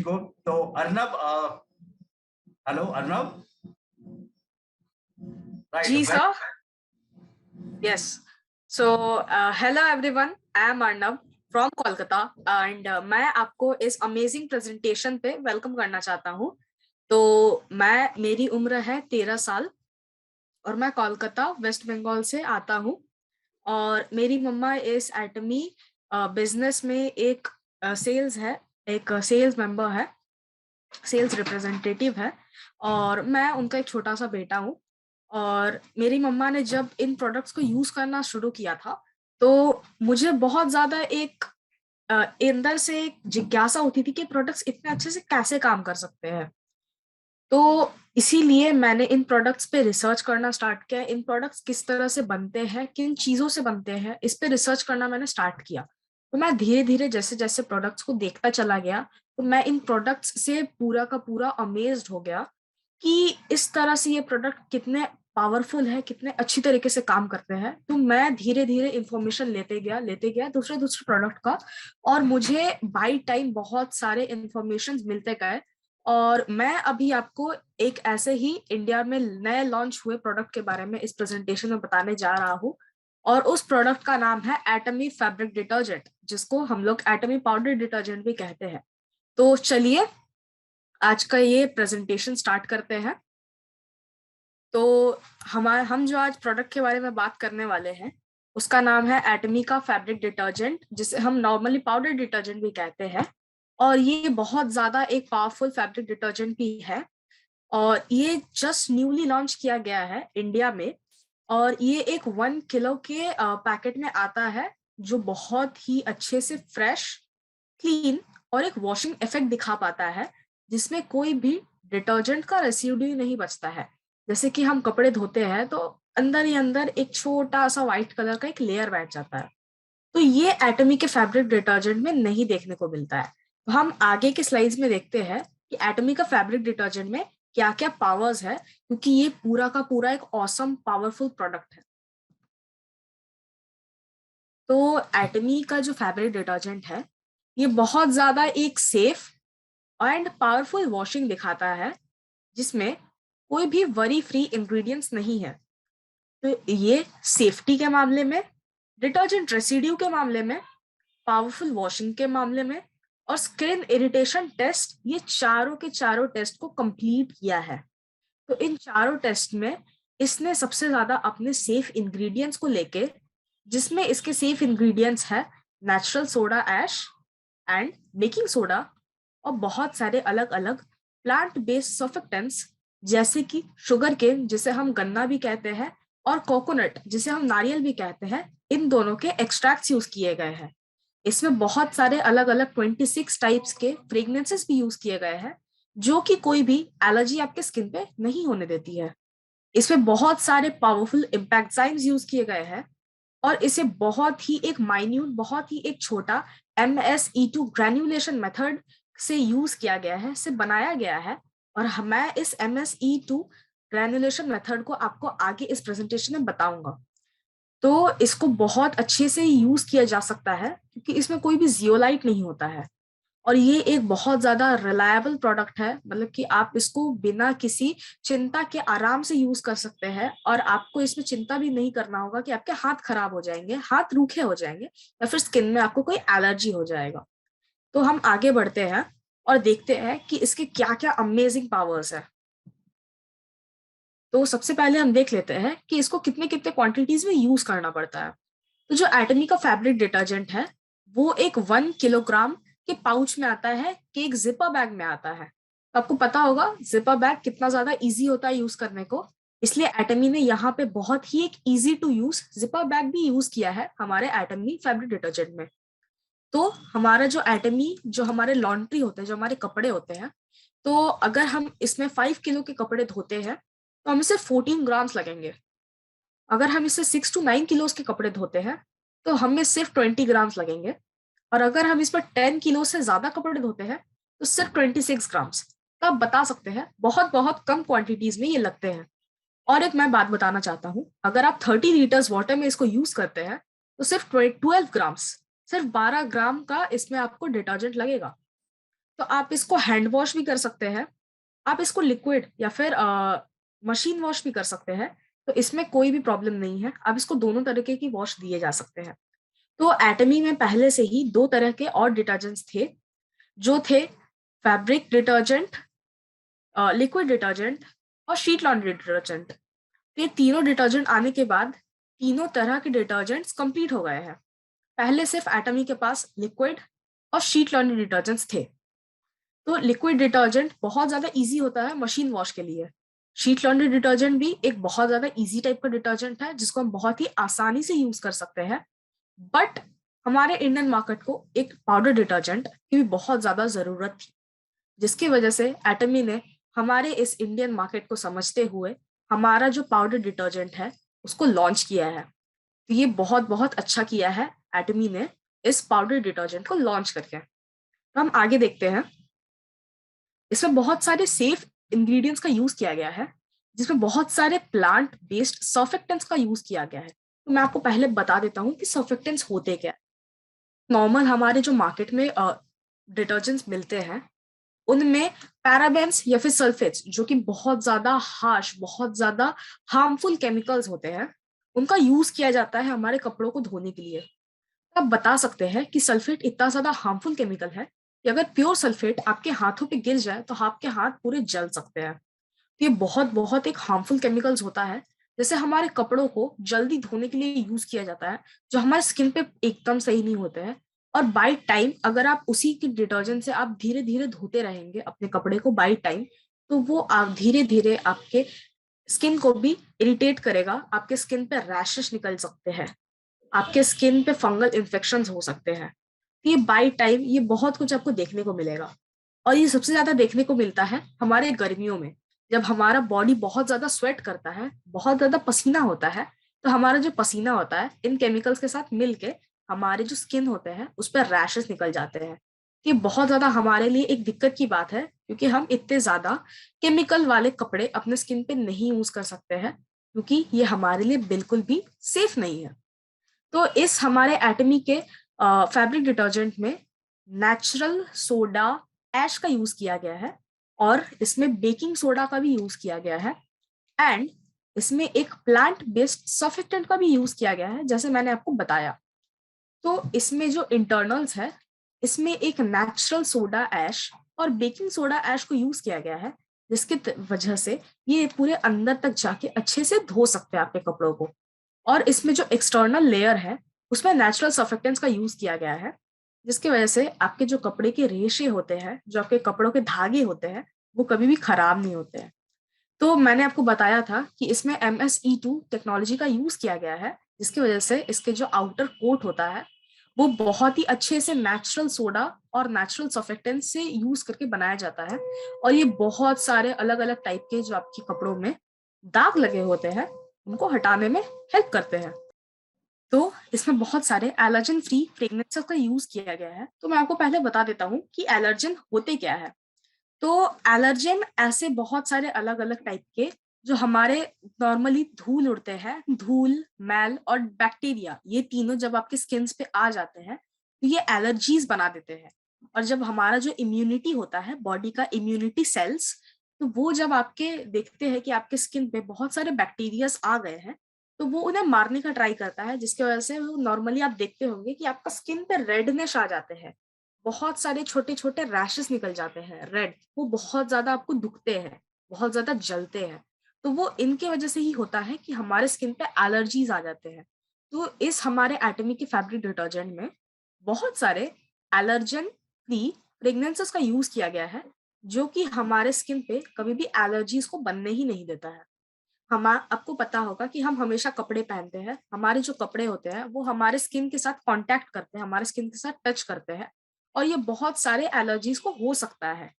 Good. तो Arnab, hello Arnab, right, जी well, sir, yes. So, hello everyone, I am Arnav from Kolkata and मैं आपको इस अमेजिंग प्रेजेंटेशन पे वेलकम करना चाहता हूँ। तो मेरी उम्र है 13 साल और मैं कोलकाता वेस्ट बंगाल से आता हूँ। और मेरी मम्मा इस एटमी बिजनेस में एक सेल्स है, एक सेल्स मेंबर है, सेल्स रिप्रेजेंटेटिव है। और मैं उनका एक छोटा सा बेटा हूँ। और मेरी मम्मा ने जब इन प्रोडक्ट्स को यूज करना शुरू किया था तो मुझे बहुत ज्यादा एक अंदर से एक जिज्ञासा होती थी कि प्रोडक्ट्स इतने अच्छे से कैसे काम कर सकते हैं। तो इसीलिए मैंने इन प्रोडक्ट्स पे रिसर्च करना स्टार्ट किया। इन प्रोडक्ट्स किस तरह से बनते हैं, किन चीजों से बनते हैं, इस पे रिसर्च करना मैंने स्टार्ट किया। तो मैं धीरे धीरे जैसे जैसे प्रोडक्ट्स को देखता चला गया तो मैं इन प्रोडक्ट्स से पूरा का पूरा अमेज्ड हो गया कि इस तरह से ये प्रोडक्ट कितने पावरफुल है, कितने अच्छी तरीके से काम करते हैं। तो मैं धीरे धीरे इंफॉर्मेशन लेते गया दूसरे दूसरे प्रोडक्ट का। और मुझे बाय टाइम बहुत सारे इंफॉर्मेशन मिलते गए। और मैं अभी आपको एक ऐसे ही इंडिया में नए लॉन्च हुए प्रोडक्ट के बारे में इस प्रेजेंटेशन में बताने जा रहा हूँ। और उस प्रोडक्ट का नाम है एटमी फैब्रिक डिटर्जेंट, जिसको हम लोग एटमी पाउडर डिटर्जेंट भी कहते हैं। तो चलिए आज का ये प्रेजेंटेशन स्टार्ट करते हैं। तो हम जो आज प्रोडक्ट के बारे में बात करने वाले हैं उसका नाम है एटमी का फैब्रिक डिटर्जेंट, जिसे हम नॉर्मली पाउडर डिटर्जेंट भी कहते हैं। और ये बहुत ज्यादा एक पावरफुल फैब्रिक डिटर्जेंट भी है। और ये जस्ट न्यूली लॉन्च किया गया है इंडिया में। और ये एक 1 किलो के पैकेट में आता है, जो बहुत ही अच्छे से फ्रेश, क्लीन और एक वॉशिंग इफेक्ट दिखा पाता है, जिसमें कोई भी डिटर्जेंट का रेसिड्यू नहीं बचता है। जैसे कि हम कपड़े धोते हैं तो अंदर ही अंदर एक छोटा सा व्हाइट कलर का एक लेयर बैठ जाता है। तो ये एटमी के फैब्रिक डिटर्जेंट में नहीं देखने को मिलता है। तो हम आगे के स्लाइड्स में देखते हैं कि एटमी का फैब्रिक डिटर्जेंट में क्या क्या पावर्स है, क्योंकि ये पूरा का पूरा एक ऑसम पावरफुल प्रोडक्ट है। तो एटमी का जो फैब्रिक डिटर्जेंट है ये बहुत ज्यादा एक सेफ एंड पावरफुल वॉशिंग दिखाता है, जिसमें कोई भी वरी फ्री इंग्रेडिएंट्स नहीं है। तो ये सेफ्टी के मामले में, डिटर्जेंट रेसिड्यू के मामले में, पावरफुल वॉशिंग के मामले में और स्किन इरिटेशन टेस्ट, ये चारों के चारों टेस्ट को कंप्लीट किया है। तो इन चारों टेस्ट में इसने सबसे ज्यादा अपने सेफ इंग्रेडिएंट्स को लेके, जिसमें इसके सेफ इंग्रेडिएंट्स है natural soda ash and baking soda और बहुत सारे अलग अलग प्लांट बेस्ड सर्फेक्टेंट्स, जैसे कि शुगर केन जिसे हम गन्ना भी कहते हैं और कोकोनट जिसे हम नारियल भी कहते हैं, इन दोनों के एक्सट्रैक्ट्स यूज किए गए हैं। इसमें बहुत सारे अलग अलग 26 टाइप्स के फ्रेग्रेंसेस भी यूज किए गए हैं, जो कि कोई भी एलर्जी आपके स्किन पे नहीं होने देती है। इसमें बहुत सारे पावरफुल इम्पैक्टाइम्स यूज किए गए हैं। और इसे बहुत ही एक माइन्यूट, बहुत ही एक छोटा MSE2 ग्रेन्युलेशन मेथड से यूज किया गया है, से बनाया गया है। और मैं इस MSE2 ग्रेन्युलेशन मेथड को आपको आगे इस प्रेजेंटेशन में बताऊंगा। तो इसको बहुत अच्छे से यूज किया जा सकता है क्योंकि इसमें कोई भी जियोलाइट नहीं होता है। और ये एक बहुत ज्यादा रिलायबल प्रोडक्ट है, मतलब कि आप इसको बिना किसी चिंता के आराम से यूज कर सकते हैं। और आपको इसमें चिंता भी नहीं करना होगा कि आपके हाथ खराब हो जाएंगे, हाथ रूखे हो जाएंगे या फिर स्किन में आपको कोई एलर्जी हो जाएगा। तो हम आगे बढ़ते हैं और देखते हैं कि इसके क्या क्या अमेजिंग पावर्स है। तो सबसे पहले हम देख लेते हैं कि इसको कितने कितने क्वांटिटीज में यूज करना पड़ता है। तो जो एटमी का फैब्रिक डिटर्जेंट है वो एक 1 किलोग्राम के पाउच में आता है, कि एक जिपर बैग में आता है। तो आपको पता होगा जिपर बैग कितना ज्यादा इजी होता है यूज करने को। इसलिए एटमी ने यहाँ पे बहुत ही एक easy to use zipper bag भी यूज किया है हमारे एटमी फैब्रिक डिटर्जेंट में। तो हमारा जो एटमी, जो हमारे लॉन्ड्री होते हैं, जो हमारे कपड़े होते हैं, तो अगर हम इसमें 5 किलो के कपड़े धोते हैं तो हमें सिर्फ 14 ग्राम्स लगेंगे। अगर हम इससे 6 to 9 किलोज के कपड़े धोते हैं तो हमें सिर्फ 20 ग्राम्स लगेंगे। और अगर हम इस पर 10 किलो से ज्यादा कपड़े धोते हैं तो सिर्फ 26 ग्राम्स। तो आप बता सकते हैं बहुत बहुत कम क्वांटिटीज में ये लगते हैं। और एक मैं बात बताना चाहता हूँ, अगर आप 30 लीटर्स वाटर में इसको यूज करते हैं तो सिर्फ 12 ग्राम्स, सिर्फ 12 ग्राम का इसमें आपको डिटर्जेंट लगेगा। तो आप इसको हैंड वॉश भी कर सकते हैं, आप इसको लिक्विड या फिर मशीन वॉश भी कर सकते हैं। तो इसमें कोई भी प्रॉब्लम नहीं है, आप इसको दोनों तरीके की वॉश दिए जा सकते हैं। तो एटमी में पहले से ही 2 तरह के और डिटर्जेंट्स थे, जो थे फैब्रिक डिटर्जेंट, लिक्विड डिटर्जेंट और शीट लॉन्ड्री डिटर्जेंट। ये तीनों डिटर्जेंट आने के बाद तीनों तरह के डिटर्जेंट्स कंप्लीट हो गए हैं। पहले सिर्फ एटमी के पास लिक्विड और शीट लॉन्ड्री डिटर्जेंट्स थे। तो लिक्विड डिटर्जेंट बहुत ज्यादा इजी होता है मशीन वॉश के लिए। शीट लॉन्ड्री डिटर्जेंट भी एक बहुत ज्यादा इजी टाइप का डिटर्जेंट है जिसको हम बहुत ही आसानी से यूज कर सकते हैं। बट हमारे इंडियन मार्केट को एक पाउडर डिटर्जेंट की भी बहुत ज्यादा जरूरत थी, जिसकी वजह से एटमी ने हमारे इस इंडियन मार्केट को समझते हुए हमारा जो पाउडर डिटर्जेंट है उसको लॉन्च किया है। तो ये बहुत बहुत अच्छा किया है एटमी ने इस पाउडर डिटर्जेंट को लॉन्च करके। तो हम आगे देखते हैं। इसमें बहुत सारे सेफ इंग्रेडिएंट्स का यूज किया गया है, जिसमें बहुत सारे प्लांट बेस्ड सर्फेक्टेंट्स का यूज किया गया है। तो मैं आपको पहले बता देता हूँ कि सर्फेक्टेंट्स होते क्या है। नॉर्मल हमारे जो मार्केट में डिटर्जेंट्स मिलते हैं उनमें पैराबेन्स या फिर सल्फेट्स, जो कि बहुत ज्यादा हार्श, बहुत ज्यादा हार्मफुल केमिकल्स होते हैं, उनका यूज किया जाता है हमारे कपड़ों को धोने के लिए। आप बता सकते हैं कि सल्फेट इतना ज्यादा हार्मफुल केमिकल है कि अगर प्योर सल्फेट आपके हाथों पे गिर जाए तो आपके हाथ पूरे जल सकते हैं। तो ये बहुत बहुत एक हार्मफुल केमिकल्स होता है। जैसे हमारे कपड़ों को जल्दी धोने के लिए यूज किया जाता है, जो हमारे स्किन पे एकदम सही नहीं होते हैं। और बाई टाइम अगर आप उसी के डिटर्जेंट से आप धीरे धीरे धोते रहेंगे अपने कपड़े को बाई टाइम, तो वो आप धीरे धीरे आपके स्किन को भी इरिटेट करेगा, आपके स्किन पे रैशेस निकल सकते हैं, आपके स्किन पे फंगल इन्फेक्शन हो सकते हैं। ये बाई टाइम ये बहुत कुछ आपको देखने को मिलेगा। और ये सबसे ज्यादा देखने को मिलता है हमारे गर्मियों में, जब हमारा बॉडी बहुत ज्यादा स्वेट करता है, बहुत ज्यादा पसीना होता है। तो हमारा जो पसीना होता है इन केमिकल्स के साथ मिलके हमारे जो स्किन होते हैं उस पर रैशेस निकल जाते हैं। ये बहुत ज्यादा हमारे लिए एक दिक्कत की बात है, क्योंकि हम इतने ज्यादा केमिकल वाले कपड़े अपने स्किन पे नहीं यूज कर सकते हैं, क्योंकि ये हमारे लिए बिल्कुल भी सेफ नहीं है। तो इस हमारे एटमी के फैब्रिक डिटर्जेंट में नेचुरल सोडा ऐश का यूज किया गया है, और इसमें बेकिंग सोडा का भी यूज किया गया है, एंड इसमें एक प्लांट बेस्ड सर्फेक्टेंट का भी यूज किया गया है, जैसे मैंने आपको बताया। तो इसमें जो इंटरनल्स है, इसमें एक नेचुरल सोडा ऐश और बेकिंग सोडा ऐश को यूज किया गया है, जिसकी वजह से ये पूरे अंदर तक जाके अच्छे से धो सकते हैं आपके कपड़ों को। और इसमें जो एक्सटर्नल लेयर है उसमें नेचुरल सर्फेक्टेंट्स का यूज किया गया है, जिसकी वजह से आपके जो कपड़े के रेशे होते हैं, जो आपके कपड़ों के धागे होते हैं, वो कभी भी खराब नहीं होते हैं। तो मैंने आपको बताया था कि इसमें MSE2 टेक्नोलॉजी का यूज किया गया है, जिसकी वजह से इसके जो आउटर कोट होता है वो बहुत ही अच्छे से नेचुरल सोडा और नेचुरल सर्फेक्टेंट से यूज करके बनाया जाता है। और ये बहुत सारे अलग अलग टाइप के जो आपके कपड़ों में दाग लगे होते हैं उनको हटाने में हेल्प करते हैं। तो इसमें बहुत सारे एलर्जन फ्री फ्रेग्रेंसेस का यूज किया गया है। तो मैं आपको पहले बता देता हूँ कि एलर्जन होते क्या है। तो एलर्जन ऐसे बहुत सारे अलग अलग टाइप के जो हमारे नॉर्मली धूल उड़ते हैं, धूल, मैल और बैक्टीरिया, ये तीनों जब आपके स्किन पे आ जाते हैं तो ये एलर्जीज बना देते हैं। और जब हमारा जो इम्यूनिटी होता है, बॉडी का इम्यूनिटी सेल्स, तो वो जब आपके देखते हैं कि आपके स्किन पे बहुत सारे बैक्टीरियाज आ गए हैं, तो वो उन्हें मारने का ट्राई करता है, जिसकी वजह से वो नॉर्मली आप देखते होंगे कि आपका स्किन पे रेडनेस आ जाते हैं, बहुत सारे छोटे छोटे रैशेस निकल जाते हैं रेड, वो बहुत ज्यादा आपको दुखते हैं, बहुत ज्यादा जलते हैं। तो वो इनके वजह से ही होता है कि हमारे स्किन पे एलर्जीज आ जाते हैं। तो इस हमारे एटमी के फैब्रिक डिटर्जेंट में बहुत सारे एलर्जन फ्री फ्रेग्रेंसेस का यूज किया गया है, जो कि हमारे स्किन पे कभी भी एलर्जीज को बनने ही नहीं देता है। हम आपको पता होगा कि हम हमेशा कपड़े पहनते हैं, हमारे जो कपड़े होते हैं वो हमारे स्किन के साथ कांटेक्ट करते हैं, हमारे स्किन के साथ टच करते हैं, और ये बहुत सारे एलर्जीज को हो सकता है।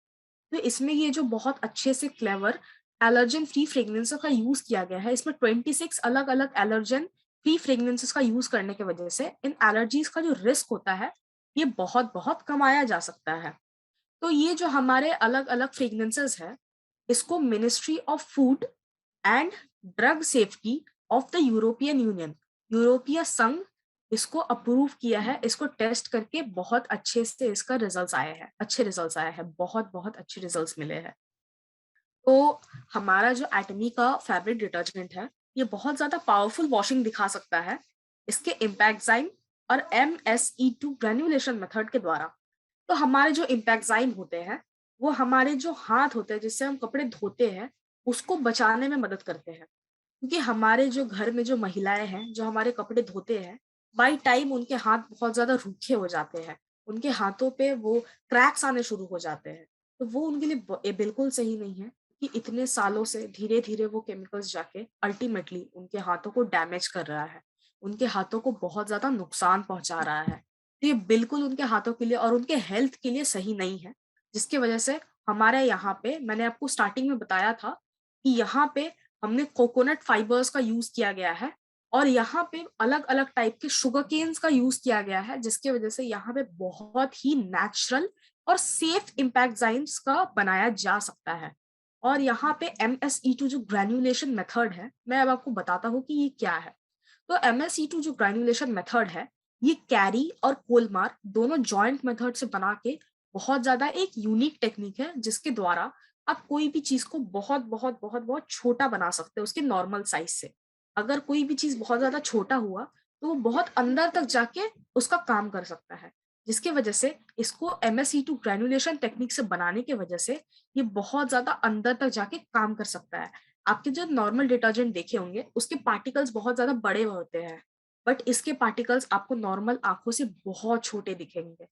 तो इसमें ये जो बहुत अच्छे से क्लेवर एलर्जन फ्री फ्रेग्रेंसेस का यूज किया गया है, इसमें 26 अलग अलग एलर्जन फ्री फ्रेग्रेंसेस का यूज करने की वजह से इन एलर्जीज का जो रिस्क होता है ये बहुत बहुत कमाया जा सकता है। तो ये जो हमारे अलग अलग फ्रेग्रेंसेस है, इसको ministry of food and drug safety of the European union, यूरोपीय संघ इसको अप्रूव किया है, इसको टेस्ट करके बहुत अच्छे से इसका रिजल्ट्स आए हैं, अच्छे रिजल्ट्स आए हैं, बहुत-बहुत अच्छे रिजल्ट्स मिले हैं। तो हमारा जो एटमी का फैब्रिक डिटर्जेंट है, ये बहुत ज़्यादा पावरफुल वॉशिंग दिखा सकता है, इसके इम्पैक्टज़ाइम और MSE2 ग्रैन्युलेशन मेथड के द्वारा। तो हमारे जो इम्पैक्टज़ाइम होते हैं, वो हमारे जो हाथ होते हैं, जिससे हम कपड़े धोते हैं, उसको बचाने में मदद करते हैं। क्योंकि हमारे जो घर में जो महिलाएँ हैं, जो हमारे कपड़े धोते हैं, बाय टाइम उनके हाथ बहुत ज़्यादा रूखे हो जाते हैं। उनके हाथों पे वो क्रैक्स आने शुरू हो जाते हैं। तो वो उनके लिए बिल्कुल सही नहीं है कि इतने सालों से धीरे-धीरे वो केमिकल्स जाके अल्टीमेटली उनके हाथों को डैमेज कर रहा है। उनके हाथों को बहुत ज़्यादा नुकसान पहुँचा रहा है। तो ये बिल्कुल उनके हाथों के लिए और उनके हेल्थ के लिए सही नहीं है। जिसकी वजह से हमारे यहाँ पे मैंने आपको स्टार्टिंग में बताया था कि यहाँ पे हमने कोकोनट फाइबर्स का यूज़ किया गया है और यहाँ पे अलग-अलग टाइप के शुगर केन्स का यूज़ किया गया है, जिसकी वजह से यहाँ पे बहुत ही नेचुरल और सेफ इम्पैक्टज़ाइम्स का बनाया जा सकता है। और यहाँ पे MSE2 जो ग्रैन्युलेशन मेथड है, मैं अब आपको बताता हूँ कि ये क्या है। तो MSE2 जो ग्रैन्युलेशन मेथड है, ये कैरी और कोलमार दोनों जॉइंट मेथड से बना के बहुत ज़्यादा एक यूनिक टेक्निक है, जिसके द्वारा आप कोई भी चीज़ को बहुत छोटा बना सकते हो उसके नॉर्मल साइज़ से। अगर कोई भी चीज़ बहुत ज़्यादा छोटा हुआ, तो वो बहुत अंदर तक जाके उसका काम कर सकता है। जिसकी वजह से इसको MSE2 ग्रैन्युलेशन टेक्निक से बनाने की वजह से ये बहुत ज़्यादा अंदर तक जाके काम कर सकता है। आपके जो नॉर्मल डिटर्जेंट देखे होंगे, उसके पार्टिकल्स बहुत ज़्यादा बड़े होते हैं, बट इसके पार्टिकल्स आपको नॉर्मल आँखों से बहुत छोटे दिखेंगे।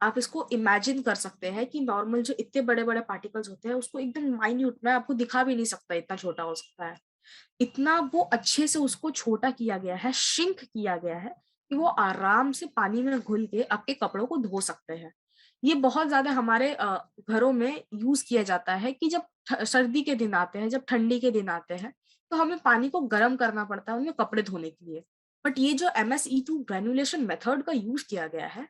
आप इसको इमेजिन कर सकते हैं कि नॉर्मल जो इतने बड़े-बड़े पार्टिकल्स होते हैं, उसको एकदम माइन्यूट मैं आपको दिखा भी नहीं सकता इतना छोटा हो सकता है। इतना वो अच्छे से उसको छोटा किया गया है, श्रिंक किया गया है कि वो आराम से पानी में घुल के आपके कपड़ों को धो सकते हैं। ये बहुत ज़्यादा हमारे घरों में यूज़ किया जाता है कि जब सर्दी के दिन आते हैं, जब ठंडी के दिन आते हैं, तो हमें पानी को गर्म करना पड़ता है उनमें कपड़े धोने के लिए। बट ये जो MSE2 ग्रैन्युलेशन मेथड का यूज़ किया गया है,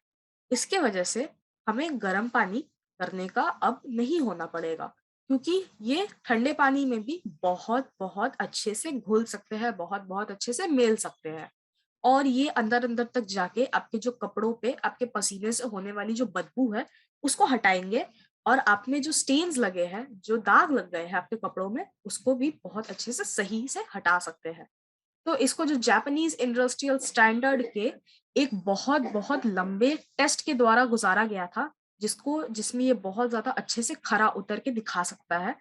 इसके वजह से हमें गर्म पानी करने का अब नहीं होना पड़ेगा। क्योंकि ये ठंडे पानी में भी बहुत-बहुत अच्छे से घुल सकते हैं, बहुत-बहुत अच्छे से मेल सकते हैं। और ये अंदर-अंदर तक जाके आपके जो कपड़ों पे आपके पसीने से होने वाली जो बदबू है, उसको हटाएँगे और आप में जो स्टेन्स लगे हैं, जो दाग लग गए हैं आपके कपड़ों में, उसको भी बहुत अच्छे से सही से हटा सकते हैं। तो इसको जो जापानीज़ इंडस्ट्रियल स्टैंडर्ड के एक बहुत-बहुत लंबे टेस्ट के द्वारा गुज़ारा गया था, जिसमें ये बहुत ज़्यादा अच्छे से खरा उतर के दिखा सकता है।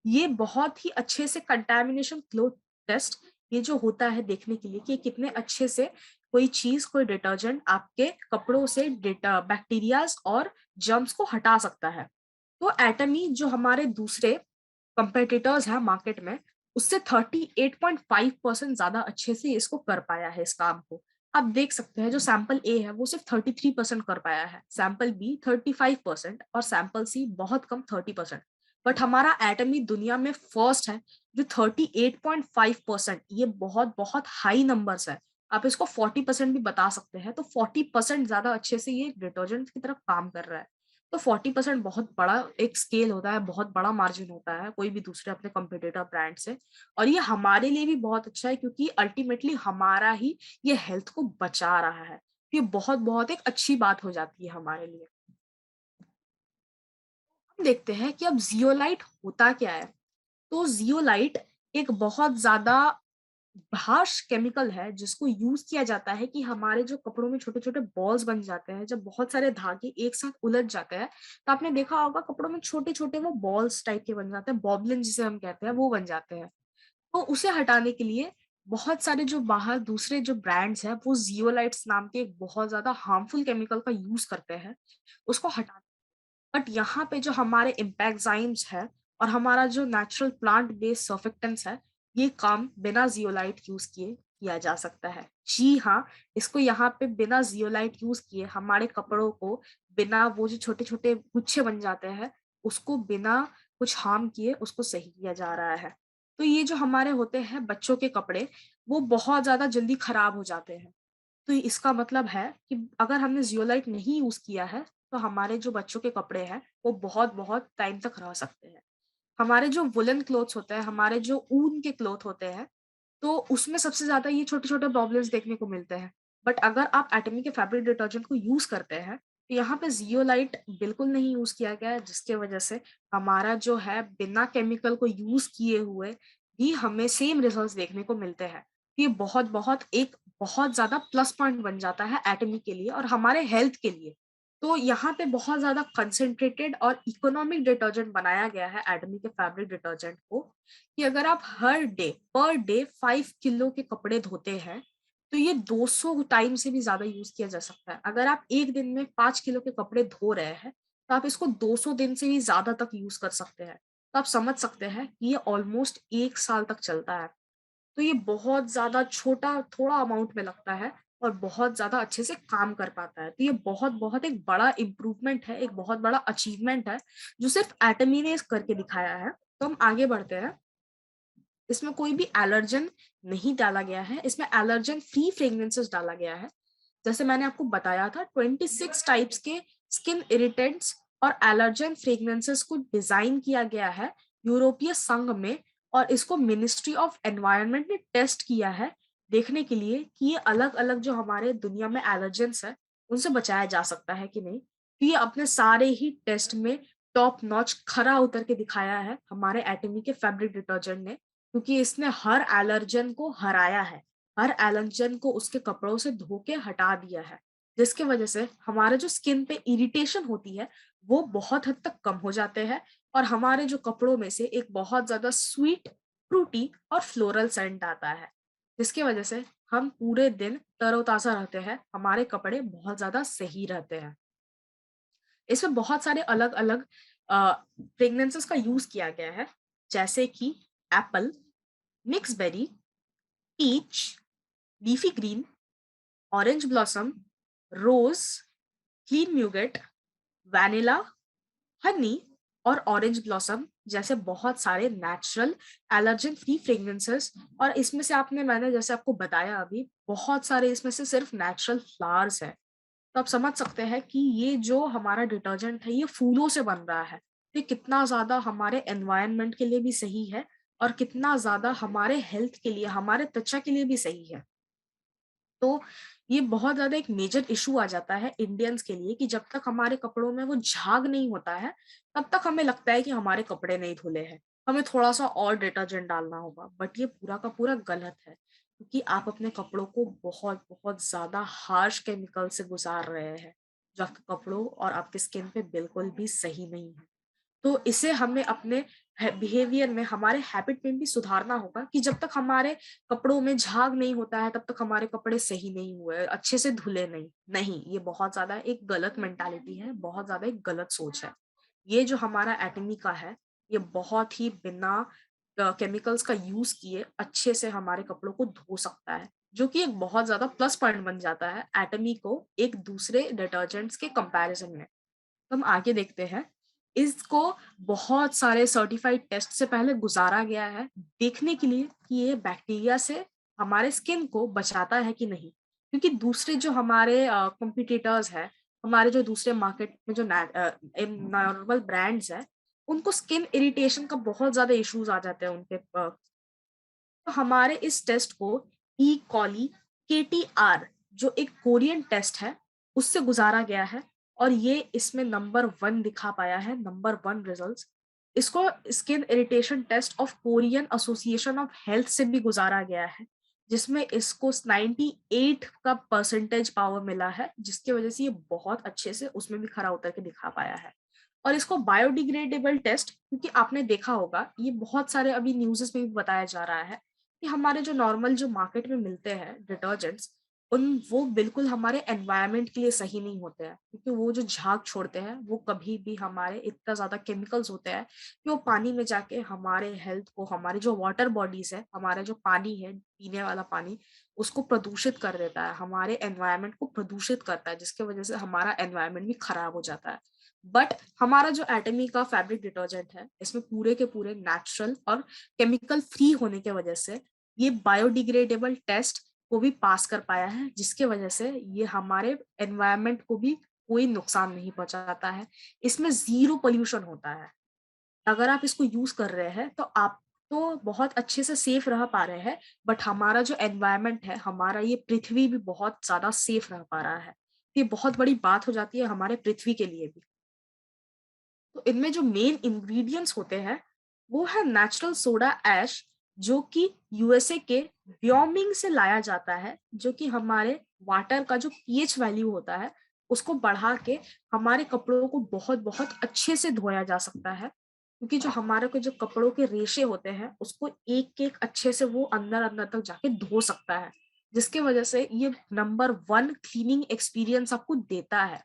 ये बहुत ही अच्छे से कंटैमिनेशन क्लॉथ टेस्ट ये जो होता है देखने के लिए कि कितने अच्छे से कोई चीज़, कोई डिटर्जेंट आपके कपड़ों से बैक्टीरियाज़ और जर्म्स को हटा सकता है। तो एटमी जो हमारे दूसरे कॉम्पिटिटर्स हैं मार्केट में, उससे 38.5% ज़्यादा अच्छे से इसको कर पाया है इस काम को। आप देख सकते हैं जो सैंपल ए है वो सिर्फ़ 33% कर पाया है, सैंपल बी 35% और सैंपल सी बहुत कम 30%। बट हमारा एटमी दुनिया में फर्स्ट है जो 38.5% ये बहुत-बहुत हाई नंबर्स है। आप इसको 40% भी बता सकते हैं, तो 40% ज़्यादा अच्छे से ये डिटर्जेंट की तरह काम कर रहा है। तो 40% बहुत बड़ा एक स्केल होता है, बहुत बड़ा मार्जिन होता है, कोई भी दूसरे अपने कॉम्पिटिटर ब्रांड से और ये हमारे लिए भी बहुत अच्छा है क्योंकि अल्टीमेटली हमारा ही ये हेल्थ को बचा रहा है। ये बहुत-बहुत एक अच्छी बात हो जाती है हमारे लिए। हम देखते हैं कि अब ज़ियोलाइट होता क्या है? तो ज़ियोलाइट एक बहुत ज़्यादा हार्श केमिकल है जिसको यूज़ किया जाता है कि हमारे जो कपड़ों में छोटे-छोटे बॉल्स बन जाते हैं, जब बहुत सारे धागे एक साथ उलझ जाते हैं, तो आपने देखा होगा कपड़ों में छोटे-छोटे वो बॉल्स टाइप के बन जाते हैं, बॉबलिन जिसे हम कहते हैं, वो बन जाते हैं। तो उसे हटाने के लिए बहुत सारे जो बाहर दूसरे जो ब्रांड्स हैं, वो ज़ियोलाइट्स नाम के एक बहुत ज़्यादा हार्मफुल केमिकल का यूज़ करते हैं, उसको हटाने बट यहाँ पे जो हमारे इम्पैक्टज़ाइम्स है और हमारा जो नेचुरल प्लांट बेस्ड सर्फेक्टेंट्स है, ये काम बिना ज़ियोलाइट यूज़ किए किया जा सकता है। जी हाँ, इसको यहाँ पे बिना ज़ियोलाइट यूज़ किए हमारे कपड़ों को बिना वो जो छोटे-छोटे गुच्छे बन जाते हैं, उसको बिना कुछ हार्म किए उसको सही किया जा रहा है। तो ये जो हमारे होते हैं बच्चों के कपड़े, वो बहुत ज़्यादा जल्दी खराब हो जाते हैं। तो इसका मतलब है कि अगर हमने ज़ियोलाइट नहीं यूज़ किया है, तो हमारे जो बच्चों के कपड़े हैं, वो बहुत-बहुत टाइम तक रह सकते हैं। हमारे जो वूलन क्लॉथ्स होते हैं, हमारे जो ऊन के क्लॉथ होते हैं, तो उसमें सबसे ज़्यादा ये छोटे-छोटे प्रॉब्लम्स देखने को मिलते हैं। बट अगर आप एटमी के फैब्रिक डिटर्जेंट को यूज़ करते हैं, तो यहाँ पे ज़ियोलाइट बिल्कुल नहीं यूज़ किया गया है, जिसके वजह से हमारा जो है बिना केमिकल को यूज़ किए हुए भी हमें सेम रिजल्ट्स देखने को मिलते हैं। ये बहुत ज़्यादा प्लस पॉइंट बन जाता है एटमी के लिए और हमारे हेल्थ के लिए। तो यहाँ पे बहुत ज़्यादा कंसंट्रेटेड और इकोनॉमिक डिटर्जेंट बनाया गया है एटमी के फैब्रिक डिटर्जेंट को, कि अगर आप पर डे 5 किलो के कपड़े धोते हैं, तो ये 200 टाइम से भी ज़्यादा यूज़ किया जा सकता है। अगर आप 1 दिन में 5 किलो के कपड़े धो रहे हैं, तो आप इसको 200 दिन से भी ज़्यादा तक यूज़ कर सकते हैं। तो आप समझ सकते हैं कि ये ऑलमोस्ट 1 साल तक चलता है। तो ये बहुत ज़्यादा छोटा थोड़ा अमाउंट में लगता है और बहुत ज़्यादा अच्छे से काम कर पाता है। तो ये बहुत-बहुत एक बड़ा इम्प्रूवमेंट है, एक बहुत बड़ा अचीवमेंट है, जो सिर्फ़ एटमी ने करके दिखाया है। तो हम आगे बढ़ते हैं। इसमें कोई भी एलर्जन नहीं डाला गया है, इसमें एलर्जन फ्री फ्रेग्रेंसेस डाला गया है। जैसे मैंने आपको बताया था 26 टाइप्स के स्किन इरिटेंट्स और एलर्जन फ्रेग्रेंसेस को डिज़ाइन किया गया है यूरोपीय संघ में, और इसको मिनिस्ट्री ऑफ एनवायरनमेंट ने टेस्ट किया है, देखने के लिए कि ये अलग-अलग जो हमारे दुनिया में एलर्जेंस हैं, उनसे बचाया जा सकता है कि नहीं। तो ये अपने सारे ही टेस्ट में टॉप नॉच खरा उतर के दिखाया है हमारे एटमी के फैब्रिक डिटर्जेंट ने, क्योंकि इसने हर एलर्जन को हराया है। हर एलर्जन को उसके कपड़ों से धो के हटा दिया है, जिसकी वजह से हमारे जो स्किन पे इरिटेशन होती है, वो बहुत हद तक कम हो जाते हैं और हमारे जो कपड़ों में से एक बहुत ज़्यादा स्वीट, फ्रूटी और फ्लोरल सेंट आता है, जिसकी वजह से हम पूरे दिन तरोताज़ा रहते हैं, हमारे कपड़े बहुत ज़्यादा सही रहते हैं। इसमें बहुत सारे अलग-अलग फ्रेग्रेंसेस का यूज़ किया गया है, जैसे कि apple, mix berry, peach, leafy green, orange blossom, rose, clean muguet, vanilla, honey और ऑरेंज ब्लॉसम जैसे बहुत सारे नेचुरल एलर्जन फ्री फ्रेग्रेंसेस। और इसमें से मैंने जैसे आपको बताया अभी, बहुत सारे इसमें से सिर्फ नेचुरल फ्लावर्स हैं। तो आप समझ सकते हैं कि ये जो हमारा डिटर्जेंट है, ये फूलों से बन रहा है। ये कितना ज़्यादा हमारे एनवायरनमेंट के लिए भी सही है और कितना ज़्यादा हमारे हेल्थ के लिए, हमारे त्वचा के लिए भी सही है। तो ये बहुत ज़्यादा एक मेजर इश्यू आ जाता है इंडियंस के लिए, कि जब तक हमारे कपड़ों में वो झाग नहीं होता है, तब तक हमें लगता है कि हमारे कपड़े नहीं धुले हैं। हमें थोड़ा-सा और डिटर्जेंट डालना होगा, बट ये पूरा का पूरा गलत है, क्योंकि आप अपने कपड़ों को बहुत-बहुत ज़्यादा हार्श केमिकल से गुज़ार रहे हैं, जो आपके कपड़ों और आपकी स्किन पे बिल्कुल भी सही नहीं है। तो इसे हमें अपने बिहेवियर में, हमारे हैबिट में भी सुधारना होगा, कि जब तक हमारे कपड़ों में झाग नहीं होता है, तब तक हमारे कपड़े सही नहीं हुए, अच्छे से धुले नहीं। नहीं, ये बहुत ज़्यादा एक गलत मेंटालिटी है, बहुत ज़्यादा एक गलत सोच है। ये जो हमारा एटमी का है, ये बहुत ही बिना केमिकल्स का यूज़ किए अच्छे से हमारे कपड़ों को धो सकता है, जो कि एक बहुत ज़्यादा प्लस पॉइंट बन जाता है एटमी को एक दूसरे डिटर्जेंट्स के कंपैरिज़न में। तो हम आगे देखते हैं। इसको बहुत सारे सर्टिफाइड टेस्ट से पहले गुज़ारा गया है, देखने के लिए कि ये बैक्टीरिया से हमारे स्किन को बचाता है कि नहीं। क्योंकि दूसरे जो हमारे कॉम्पिटिटर्स हैं, हमारे जो दूसरे मार्केट में जो नॉर्मल ब्रांड्स हैं, उनको स्किन इरिटेशन का बहुत ज़्यादा इश्यूज़ आ जाते हैं उनके तो हमारे इस टेस्ट को ई कॉली केटीआर, जो एक कोरियन टेस्ट है, उससे गुज़ारा गया है और ये इसमें नंबर 1 दिखा पाया है, नंबर 1 रिज़ल्ट्स। इसको skin irritation test of Korean association of health से भी गुज़ारा गया है, जिसमें इसको 98 का परसेंटेज पावर मिला है, जिसकी वज़ह से ये बहुत अच्छे से उसमें भी खरा उतर के दिखा पाया है। और इसको बायोडिग्रेडेबल टेस्ट, क्योंकि आपने देखा होगा, ये बहुत सारे अभी न्यूज़ेज़ में भी बताया जा रहा है कि हमारे जो नॉर्मल जो मार्केट में मिलते हैं डिटर्जेंट्स, वो बिल्कुल हमारे एनवायरनमेंट के लिए सही नहीं होते हैं, क्योंकि वो जो झाग छोड़ते हैं, वो कभी भी हमारे इतना ज़्यादा केमिकल्स होते हैं कि वो पानी में जाके हमारे हेल्थ को, हमारे जो वाटर बॉडीज़ है, हमारा जो पानी है, पीने वाला पानी, उसको प्रदूषित कर देता है, हमारे एनवायरनमेंट को प्रदूषित करता है, जिसकी वजह से हमारा एनवायरनमेंट भी खराब हो जाता है। बट हमारा जो एटमी का फैब्रिक डिटर्जेंट है, इसमें पूरे के पूरे नेचुरल और केमिकल फ्री होने की वजह से ये बायोडिग्रेडेबल टेस्ट को भी पास कर पाया है, जिसके वजह से ये हमारे एनवायरनमेंट को भी कोई नुकसान नहीं पहुँचाता है। इसमें ज़ीरो पॉल्यूशन होता है। अगर आप इसको यूज़ कर रहे हैं, तो आप तो बहुत अच्छे से सेफ रह पा रहे हैं, बट हमारा जो एनवायरनमेंट है, हमारा ये पृथ्वी भी बहुत ज़्यादा सेफ रह पा रहा है। ये बहुत बड़ी बात हो जाती है हमारे पृथ्वी के लिए भी। तो इनमें जो मेन इंग्रीडिएंट्स होते हैं, वो है नेचुरल सोडा ऐश, जो कि यूएसए के व्योमिंग से लाया जाता है, जो कि हमारे वाटर का जो पीएच वैल्यू होता है, उसको बढ़ा के हमारे कपड़ों को बहुत-बहुत अच्छे से धोया जा सकता है। क्योंकि जो हमारे को जो कपड़ों के रेशे होते हैं, उसको एक-एक अच्छे से वो अंदर-अंदर तक जाके धो सकता है, जिसकी वजह से ये नंबर 1 क्लीनिंग एक्सपीरियंस आपको देता है।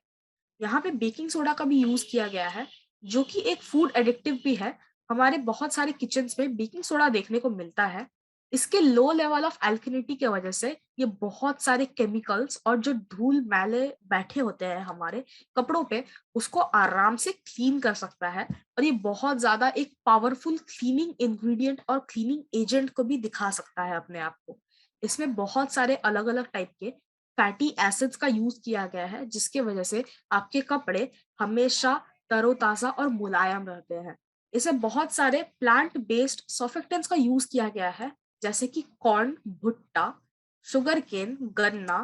यहाँ पे बेकिंग सोडा का भी यूज़ किया गया है, जो कि एक फूड एडिक्टिव भी है। हमारे बहुत सारे किचन्स में बेकिंग सोडा देखने को मिलता है। इसके लो लेवल ऑफ एल्कनिटी की वजह से ये बहुत सारे केमिकल्स और जो धूल-मैले बैठे होते हैं हमारे कपड़ों पे, उसको आराम से क्लीन कर सकता है और ये बहुत ज़्यादा एक पावरफुल क्लीनिंग इंग्रीडिएंट और क्लीनिंग एजेंट को भी दिखा सकता है अपने आप को। इसमें बहुत सारे अलग-अलग टाइप के फैटी एसिड्स का यूज़ किया गया है, जिसकी वजह से आपके कपड़े हमेशा तरोताज़ा और मुलायम रहते हैं। इसमें बहुत सारे प्लांट बेस्ड सर्फेक्टेंट्स का यूज़ किया गया है, जैसे कि कॉर्न, भुट्टा, शुगरकेन, गन्ना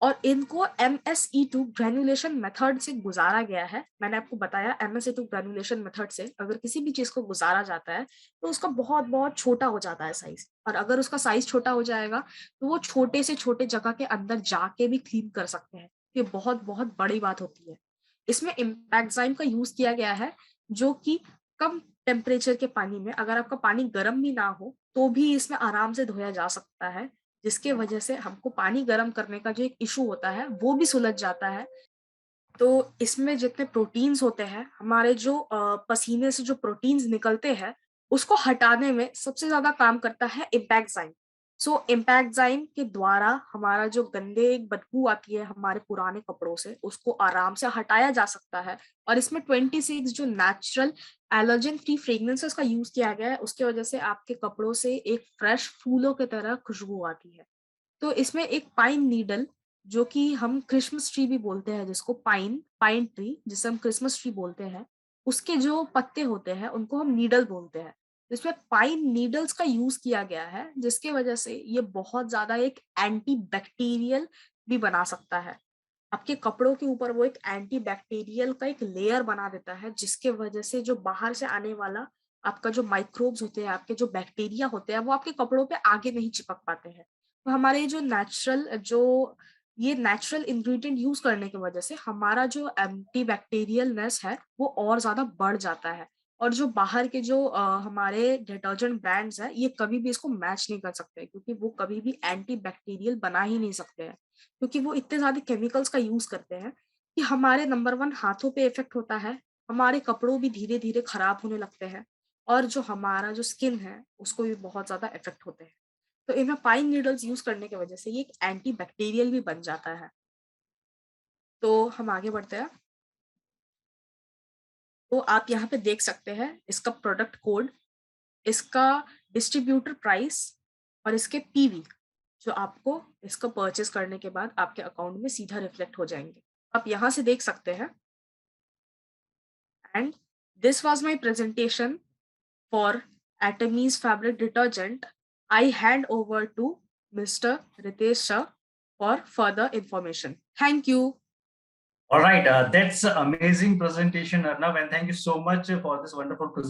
और इनको MSE2 ग्रैन्युलेशन मेथड से गुज़ारा गया है। मैंने आपको बताया MSE2 ग्रैन्युलेशन मेथड से अगर किसी भी चीज़ को गुज़ारा जाता है, तो उसका बहुत-बहुत छोटा हो जाता है साइज़ और अगर उसका साइज़ छोटा हो जाएगा, तो वो छोटे से छोटे जगह के अंदर जाके भी क्लीन कर सकते हैं। ये बहुत-बहुत बड़ी बात होती है। इसमें इम्पैक्टज़ाइम का यूज़ किया गया है, जो कि कम टेम्परेचर के पानी में अगर आपका पानी गर्म भी ना हो, तो भी इसमें आराम से धोया जा सकता है, जिसके वजह से हमको पानी गर्म करने का जो एक इश्यू होता है, वो भी सुलझ जाता है। तो इसमें जितने प्रोटीन्स होते हैं, हमारे जो पसीने से जो प्रोटीन्स निकलते हैं, उसको हटाने में सबसे ज़्यादा काम करता है इम्पैक्टज़ाइम। सो इम्पैक्टज़ाइम के द्वारा हमारा जो गंदे बदबू आती है हमारे पुराने कपड़ों से, उसको आराम से हटाया जा सकता है और इसमें 26 जो नेचुरल एलर्जेन फ्री फ्रेग्रेंसेस का यूज़ किया गया है, उसकी वजह से आपके कपड़ों से एक फ्रेश फूलों की तरह खुशबू आती है। तो इसमें एक पाइन नीडल जो कि हम क्रिसमस ट्री भी बोलते हैं जिसको पाइन ट्री जिसे हम क्रिसमस ट्री बोलते हैं, उसके जो पत्ते होते हैं उनको हम नीडल बोलते हैं। इसमें पाइन नीडल्स का यूज़ किया गया है जिसकी वजह से ये बहुत ज़्यादा एक एंटी बैक्टीरियल भी बना सकता है। आपके कपड़ों के ऊपर वो एक एंटी बैक्टीरियल का एक लेयर बना देता है जिसके वजह से जो बाहर से आने वाला आपका जो माइक्रोब्स होते हैं, आपके जो बैक्टीरिया होते हैं, वो आपके कपड़ों पे आगे नहीं चिपक पाते हैं। तो हमारे ये नेचुरल इंग्रीडिएंट यूज़ करने की वजह से हमारा जो एंटी बैक्टीरियलनेस है, वो और ज़्यादा बढ़ जाता है। और जो बाहर के जो हमारे डिटर्जेंट ब्रांड्स हैं, ये कभी भी इसको मैच नहीं कर सकते क्योंकि वो कभी भी एंटी बैक्टीरियल बना ही नहीं सकते हैं। क्योंकि वो इतने ज़्यादा केमिकल्स का यूज़ करते हैं कि हमारे नंबर 1 हाथों पे इफ़ेक्ट होता है, हमारे कपड़ों भी धीरे-धीरे खराब होने लगते हैं और जो हमारा जो स्किन है, उसको भी बहुत ज़्यादा इफ़ेक्ट होते हैं। तो इनमें पाइन नीडल्स यूज़ करने की वजह से ये एक एंटी बैक्टीरियल भी बन जाता है। तो हम आगे बढ़ते हैं। तो आप यहाँ पे देख सकते हैं इसका प्रोडक्ट कोड, इसका डिस्ट्रीब्यूटर प्राइस और इसके पीवी जो आपको इसको परचेज़ करने के बाद आपके अकाउंट में सीधा रिफ्लेक्ट हो जाएँगे। आप यहाँ से देख सकते हैं and this was my presentation for Atomies fabric detergent. I hand over to Mr. Ritesh Shah for further information. Thank you. All right, that's amazing presentation, Arnav, and thank you so much for this wonderful presentation.